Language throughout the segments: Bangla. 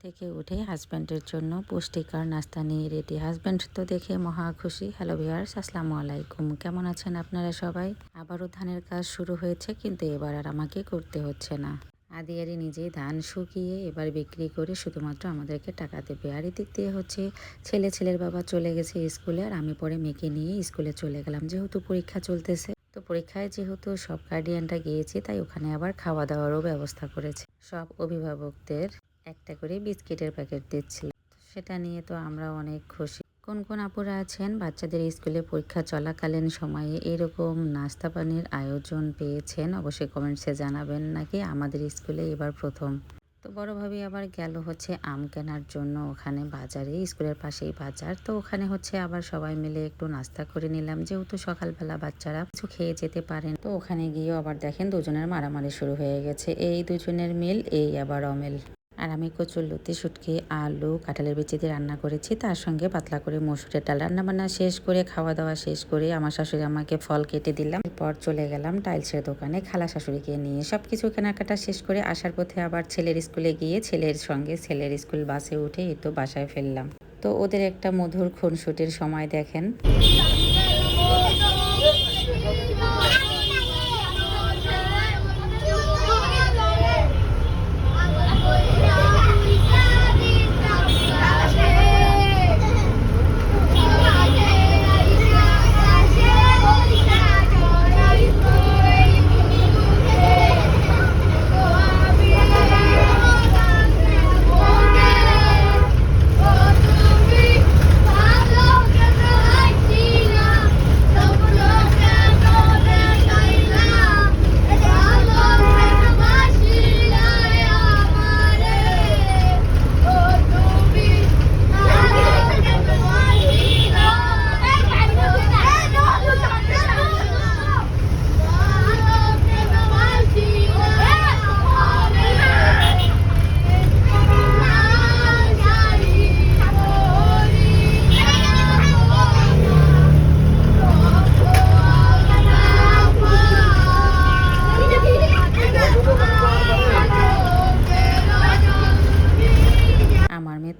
থেকে উঠে হাজব্যান্ডের জন্য পুষ্টিকর নাস্তা নিয়ে রেডি। হাজব্যান্ড তো দেখে মহা খুশি। হ্যালো ভিউয়ার্স, আসসালামু আলাইকুম। কেমন আছেন আপনারা সবাই? আবারও ধানের কাজ শুরু হয়েছে, কিন্তু এবার আর আমাকে করতে হচ্ছে না। আদিয়ারি নিজেই ধান শুকিয়ে এবার বিক্রি করে শুধুমাত্র আমাদেরকে টাকা দেবে। আর এদিক দিয়ে হচ্ছে ছেলের বাবা চলে গেছে স্কুলে, আর আমি পরে মেয়েকে নিয়ে স্কুলে চলে গেলাম, যেহেতু পরীক্ষা চলতেছে। তো পরীক্ষায় যেহেতু সব গার্ডিয়ানরা গিয়েছে, তাই ওখানে আবার খাওয়া দাওয়ারও ব্যবস্থা করেছে। সব অভিভাবকদের একটা করে বিস্কিটের প্যাকেট দিচ্ছিল, সেটা নিয়ে তো আমরা অনেক খুশি। কোন কোন আপুরা আছেন বাচ্চাদের স্কুলে পরীক্ষা চলাকালীন সময়ে এরকম নাস্তা পানির আয়োজন পেয়েছেন? অবশ্যই কমেন্টসে জানাবেন। নাকি আমাদের স্কুলে এবার প্রথম। তো বড় ভাবি আবার গেল হচ্ছে আম কেনার জন্য ওখানে বাজারে, স্কুলের পাশেই বাজার। তো ওখানে হচ্ছে আবার সবাই মিলে একটু নাস্তা করে নিলাম, যেহেতু সকালবেলা বাচ্চারা কিছু খেয়ে যেতে পারেন। তো ওখানে গিয়েও আবার দেখেন দুজনের মারামারি শুরু হয়ে গেছে। এই দুজনের মিল, এই আবার অমিল। আর আমি কচুরলতি, শুটকি, আলু, কাঁঠালের বিচি দিয়ে রান্না করেছি, তার সঙ্গে পাতলা করে মসুরের ডাল। রান্না বান্না শেষ করে, খাওয়া দাওয়া শেষ করে আমার শাশুড়ি আমাকে ফল কেটে দিলাম। এরপর চলে গেলাম টাইলসের দোকানে খালা শাশুড়িকে নিয়ে। সবকিছু কেনাকাটা শেষ করে আসার পথে আবার ছেলের স্কুলে গিয়ে ছেলের সঙ্গে ছেলের স্কুল বাসে উঠে এই তো বাসায় ফেললাম। তো ওদের একটা মধুর খুনসুটির সময় দেখেন।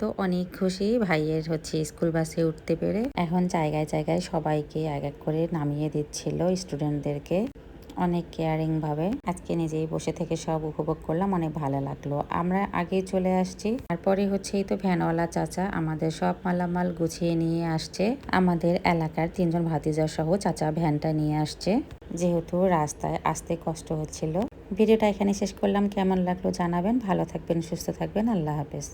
তো অনেক খুশি ভাইয়ের হচ্ছে স্কুল বাসে উঠতে পেরে। এখন জায়গায় জায়গায় সবাইকে এক এক করে নামিয়ে দিচ্ছিল, স্টুডেন্টদেরকে অনেক কেয়ারিং ভাবে। আজকে নিজেই বসে থেকে সব উপভোগ করলাম, অনেক ভালো লাগলো। আমরা আগেই চলে আসছি। তারপরে হচ্ছে এই তো ভ্যানওয়ালা চাচা আমাদের সব মালামাল গুছিয়ে নিয়ে আসছে। আমাদের এলাকার 3 জন ভাতিজা সহ চাচা ভ্যানটা নিয়ে আসছে, যেহেতু রাস্তায় আসতে কষ্ট হচ্ছিল। ভিডিওটা এখানে শেষ করলাম। কেমন লাগলো জানাবেন। ভালো থাকবেন, সুস্থ থাকবেন। আল্লাহ হাফেজ।